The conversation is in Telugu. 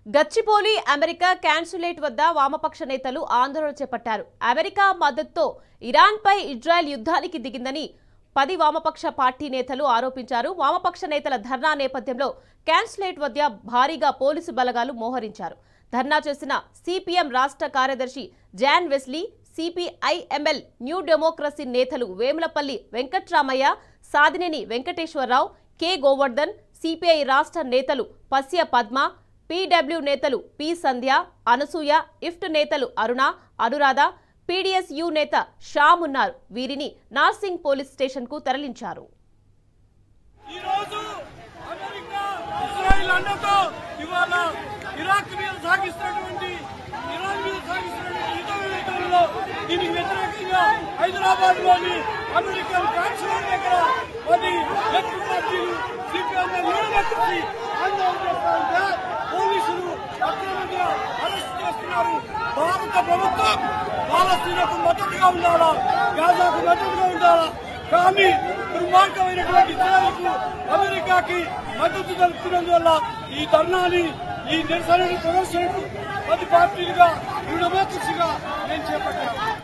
గచ్చిబౌలి అమెరికా కాన్సులేట్ వద్ద వామపక్ష నేతలు ఆందోళన చేపట్టారు. అమెరికా మద్దతుతో ఇరాన్పై ఇజ్రాయెల్ యుద్ధానికి దిగిందని 10 వామపక్ష పార్టీ నేతలు ఆరోపించారు. వామపక్ష నేతల ధర్నా నేపథ్యంలో కాన్సులేట్ వద్ద భారీగా పోలీసు బలగాలు మోహరించారు. ధర్నా చేసిన సిపిఎం రాష్ట్ర కార్యదర్శి John Wesley, CPIML new democracy నేతలు వేములపల్లి వెంకట్రామయ్య, సాదినేని వెంకటేశ్వరరావు, కె గోవర్ధన్, సిపిఐ రాష్ట్ర నేతలు పస్య పద్మ, పీడబ్ల్యూ నేతలు పి సంధ్య, అనసూయ, ఇఫ్ట్ నేతలు అరుణ, అనురాధ, పీడీఎస్యూ నేత శ్యామ్ ఉన్నారు. వీరిని నార్సింగ్ పోలీస్ స్టేషన్ కు తరలించారు. హైదరాబాద్ లోని అమెరికన్ కాన్సులేట్ దగ్గర పోలీసులు అక్రమంగా అరెస్ట్ చేస్తున్నారు. భారత ప్రభుత్వం పాలస్తీనాకు మద్దతుగా ఉండాలా, గాజాకు మద్దతుగా ఉండాలా, కానీ దుర్మార్గమైనటువంటి ఇజ్రాయెల్కు అమెరికాకి మద్దతు తెలుపుతున్నందువల్ల ఈ ధర్నాని, ఈ నిరసనని ప్రదర్శనకు 10 పార్టీలుగా న్యూ డెమోక్రసీగా నేను చేపట్టాను.